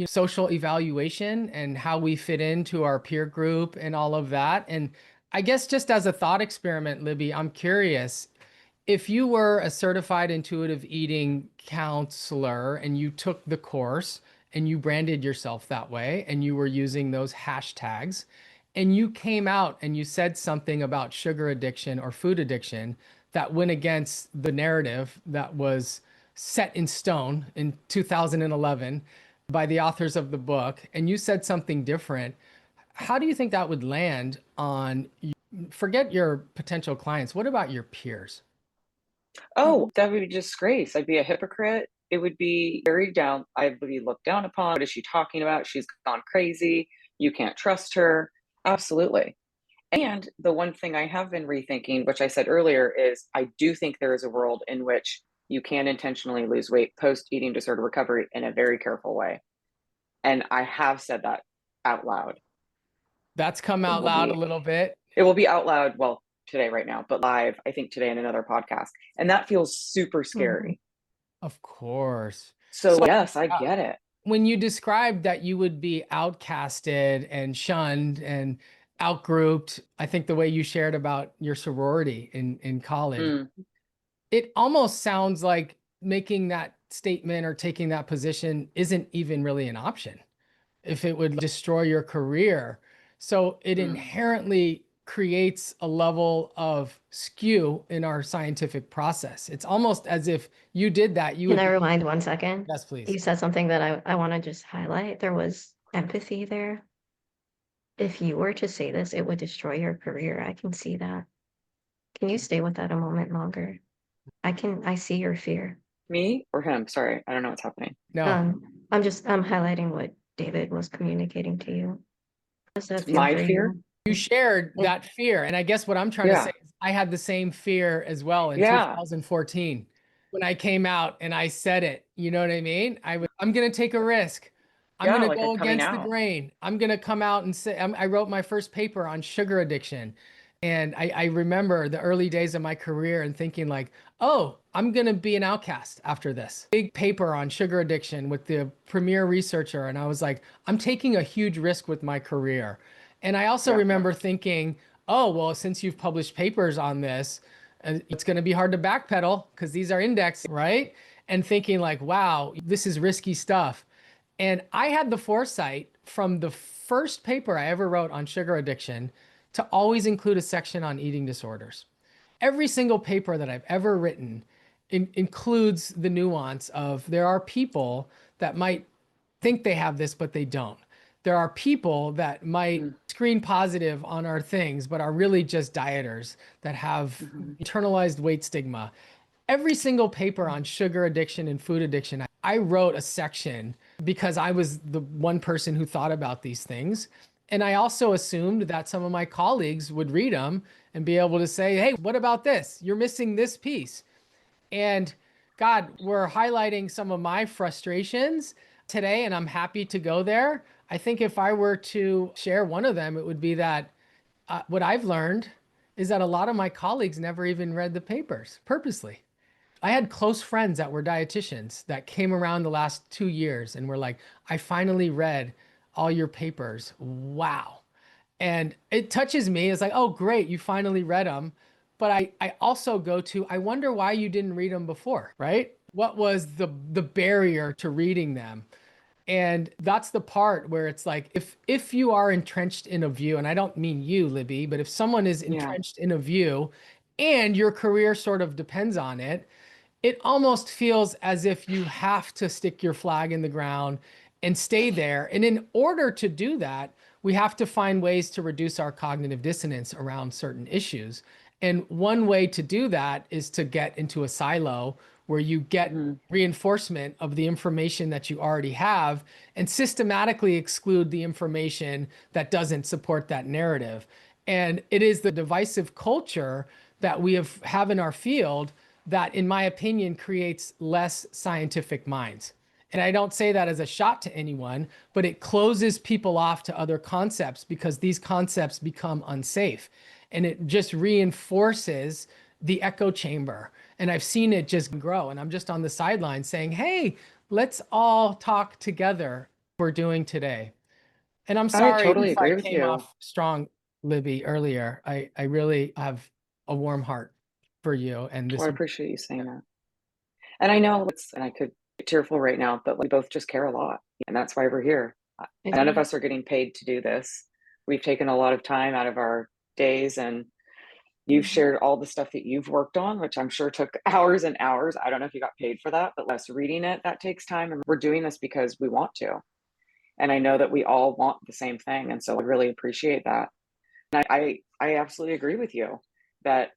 social evaluation and how we fit into our peer group and all of that. And I guess just as a thought experiment, Libby, I'm curious if you were a certified intuitive eating counselor and you took the course and you branded yourself that way and you were using those hashtags and you came out and you said something about sugar addiction or food addiction that went against the narrative that was set in stone in 2011 by the authors of the book, and you said something different, how do you think that would land on, forget your potential clients, what about your peers? Oh, that would be disgrace. I'd be a hypocrite. It would be very down. I would be looked down upon. What is she talking about? She's gone crazy. You can't trust her. Absolutely. And the one thing I have been rethinking, which I said earlier, is I do think there is a world in which you can intentionally lose weight post eating disorder recovery in a very careful way. And I have said that out loud. That's come out loud a little bit. It will be out loud, well, today, right now, but live, I think today in another podcast. And that feels super scary. Of course. So yes, I get it. When you described that you would be outcasted and shunned and outgrouped, I think the way you shared about your sorority in college, it almost sounds like making that statement or taking that position isn't even really an option if it would destroy your career. So it inherently creates a level of skew in our scientific process. It's almost as if you did that. Can I rewind 1 second? Yes, please. You said something that I want to just highlight. There was empathy there. If you were to say this, it would destroy your career. I can see that. Can you stay with that a moment longer? I see your fear. Me or him? Sorry, I don't know what's happening. No. I'm highlighting what David was communicating to you. My fear? You shared that fear. And I guess what I'm trying to say is I had the same fear as well in 2014 when I came out and I said it. You know what I mean? I'm going to take a risk. I'm going to go against the grain. I'm going to come out and say, I wrote my first paper on sugar addiction. And I remember the early days of my career and thinking like, oh, I'm going to be an outcast after this. Big paper on sugar addiction with the premier researcher. And I was like, I'm taking a huge risk with my career. And I also remember thinking, oh, well, since you've published papers on this, it's going to be hard to backpedal because these are indexed, right? And thinking like, wow, this is risky stuff. And I had the foresight from the first paper I ever wrote on sugar addiction to always include a section on eating disorders. Every single paper that I've ever written includes the nuance of there are people that might think they have this, but they don't. There are people that might screen positive on our things, but are really just dieters that have internalized weight stigma. Every single paper on sugar addiction and food addiction, I wrote a section because I was the one person who thought about these things. And I also assumed that some of my colleagues would read them and be able to say, hey, what about this? You're missing this piece. And God, we're highlighting some of my frustrations today, and I'm happy to go there. I think if I were to share one of them, it would be that what I've learned is that a lot of my colleagues never even read the papers purposely. I had close friends that were dietitians that came around the last 2 years and were like, I finally read all your papers. Wow. And it touches me. It's like, oh, great, you finally read them. But I also go to, I wonder why you didn't read them before, right? What was the barrier to reading them? And that's the part where it's like, if you are entrenched in a view, and I don't mean you, Libby, but if someone is entrenched in a view and your career sort of depends on it, it almost feels as if you have to stick your flag in the ground and stay there. And in order to do that, we have to find ways to reduce our cognitive dissonance around certain issues. And one way to do that is to get into a silo where you get reinforcement of the information that you already have and systematically exclude the information that doesn't support that narrative. And it is the divisive culture that we have in our field that, in my opinion, creates less scientific minds. And I don't say that as a shot to anyone, but it closes people off to other concepts because these concepts become unsafe. And it just reinforces the echo chamber. And I've seen it just grow. And I'm just on the sidelines saying, hey, let's all talk together. We're doing today. And I'm I sorry totally if I agree with came you. off strong, Libby, earlier. I really have a warm heart for you and Well, this. I appreciate you saying that. And I know and I could get tearful right now, but we both just care a lot. And that's why we're here. None of us are getting paid to do this. We've taken a lot of time out of our days, and you've shared all the stuff that you've worked on, which I'm sure took hours and hours. I don't know if you got paid for that, but us reading it, that takes time. And we're doing this because we want to. And I know that we all want the same thing. And so I really appreciate that. And I absolutely agree with you that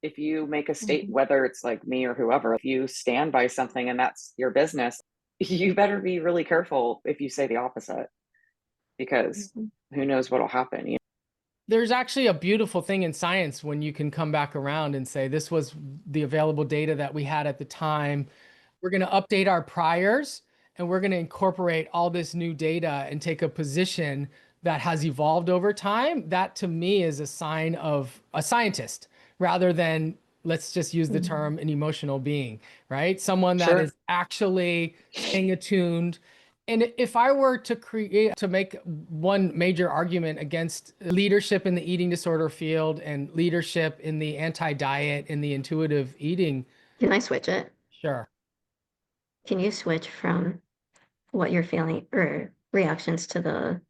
if you make a state, whether it's like me or whoever, if you stand by something and that's your business, you better be really careful if you say the opposite, because who knows what'll happen. You know? There's actually a beautiful thing in science when you can come back around and say, this was the available data that we had at the time. We're going to update our priors and we're going to incorporate all this new data and take a position that has evolved over time. That to me is a sign of a scientist rather than, let's just use the term, an emotional being, right? Someone that is actually staying attuned. And if I were to make one major argument against leadership in the eating disorder field and leadership in the anti-diet, in the intuitive eating. Can I switch it? Sure. Can you switch from what you're feeling or reactions to the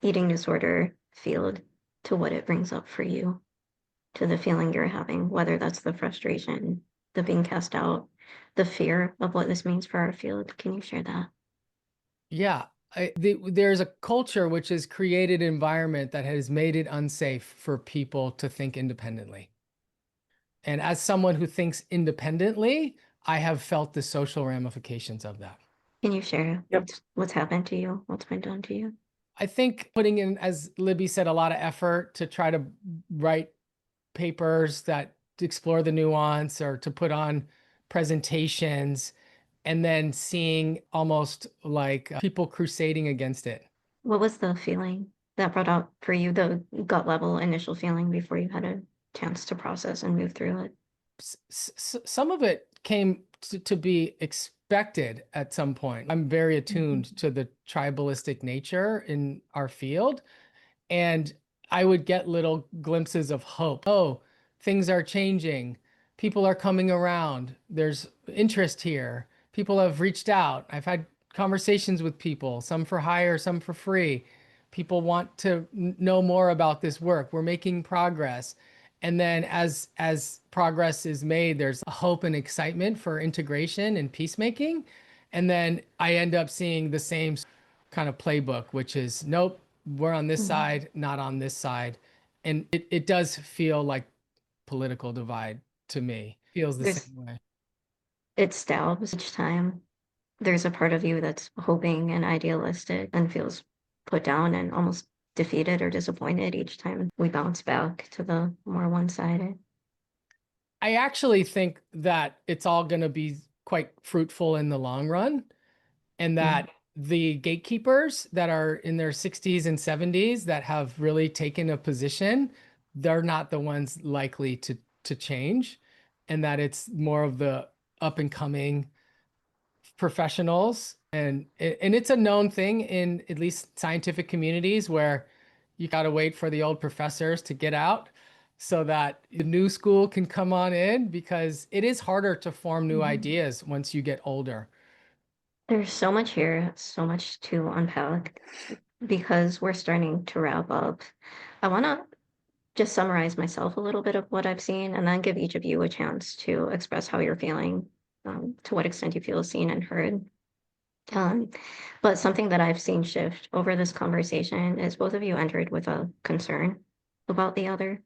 eating disorder field to what it brings up for you, to the feeling you're having, whether that's the frustration, the being cast out, the fear of what this means for our field? Can you share that? Yeah. There's a culture which has created an environment that has made it unsafe for people to think independently. And as someone who thinks independently, I have felt the social ramifications of that. Can you share what's happened to you? What's been done to you? I think putting in, as Libby said, a lot of effort to try to write papers that explore the nuance or to put on presentations, and then seeing almost like people crusading against it. What was the feeling that brought out for you, the gut level initial feeling before you had a chance to process and move through it? Some of it came to be expected at some point. I'm very attuned to the tribalistic nature in our field. And I would get little glimpses of hope. Oh, things are changing. People are coming around. There's interest here. People have reached out. I've had conversations with people, some for hire, some for free. People want to know more about this work. We're making progress. And then as progress is made, there's a hope and excitement for integration and peacemaking. And then I end up seeing the same kind of playbook, which is, nope, we're on this side, not on this side. And it does feel like political divide to me. Feels the same way. It stabs each time. There's a part of you that's hoping and idealistic and feels put down and almost defeated or disappointed each time we bounce back to the more one-sided. I actually think that it's all going to be quite fruitful in the long run, and that the gatekeepers that are in their 60s and 70s that have really taken a position, they're not the ones likely to change, and that it's more of the up and coming professionals. And it's a known thing in at least scientific communities where you got to wait for the old professors to get out so that the new school can come on in, because it is harder to form new ideas once you get older. There's so much here, so much to unpack. Because we're starting to wrap up, I want to just summarize myself a little bit of what I've seen and then give each of you a chance to express how you're feeling, to what extent you feel seen and heard. But something that I've seen shift over this conversation is both of you entered with a concern about the other.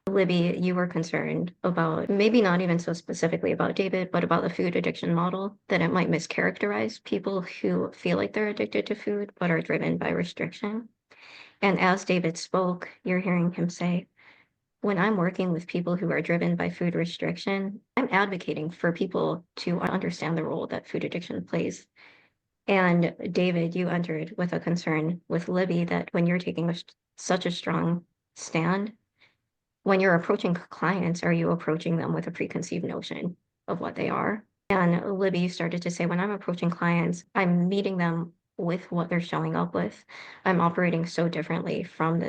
Libby, you were concerned about maybe not even so specifically about David, but about the food addiction model, that it might mischaracterize people who feel like they're addicted to food but are driven by restriction. And as David spoke, you're hearing him say, when I'm working with people who are driven by food restriction, I'm advocating for people to understand the role that food addiction plays. And David, you entered with a concern with Libby that when you're taking such a strong stand, when you're approaching clients, are you approaching them with a preconceived notion of what they are? And Libby started to say, when I'm approaching clients, I'm meeting them with what they're showing up with. I'm operating so differently from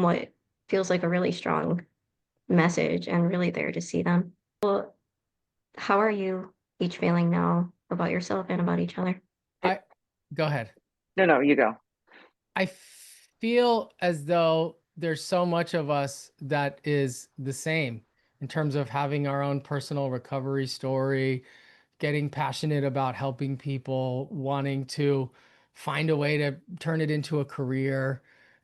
what feels like a really strong message and really there to see them. Well, how are you each feeling now about yourself and about each other? Go ahead. No, you go. I feel as though there's so much of us that is the same in terms of having our own personal recovery story, getting passionate about helping people, wanting to find a way to turn it into a career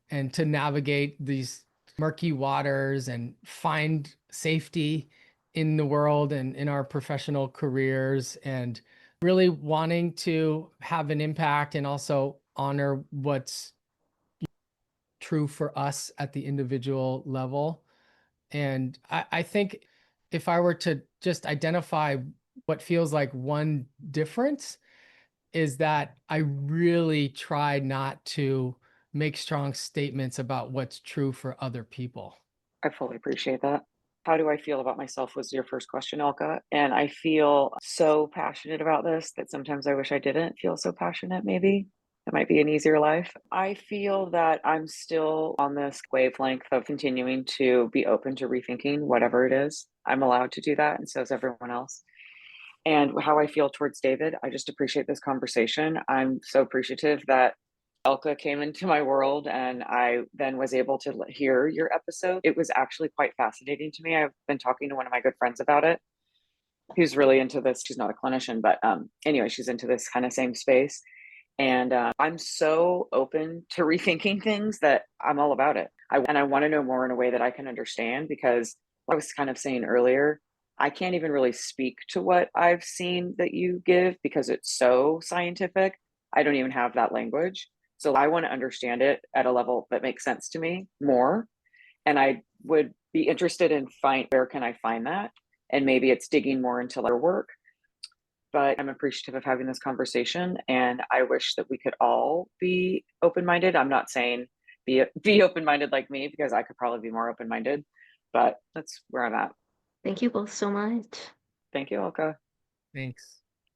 and to navigate these murky waters and find safety in the world and in our professional careers, and really wanting to have an impact and also honor what's true for us at the individual level. And I think if I were to just identify what feels like one difference, is that I really try not to make strong statements about what's true for other people. I fully appreciate that. How do I feel about myself was your first question, Elka. And I feel so passionate about this that sometimes I wish I didn't feel so passionate, maybe. It might be an easier life. I feel that I'm still on this wavelength of continuing to be open to rethinking whatever it is. I'm allowed to do that, and so is everyone else. And how I feel towards David, I just appreciate this conversation. I'm so appreciative that Elka came into my world and I then was able to hear your episode. It was actually quite fascinating to me. I've been talking to one of my good friends about it, who's really into this. She's not a clinician, but anyway, she's into this kind of same space. And I'm so open to rethinking things that I'm all about it. And I want to know more in a way that I can understand, because I was kind of saying earlier, I can't even really speak to what I've seen that you give because it's so scientific. I don't even have that language. So I want to understand it at a level that makes sense to me more. And I would be interested in where can I find that? And maybe it's digging more into their work. But I'm appreciative of having this conversation, and I wish that we could all be open-minded. I'm not saying be open-minded like me, because I could probably be more open-minded, but that's where I'm at. Thank you both so much. Thank you, Elka. Thanks.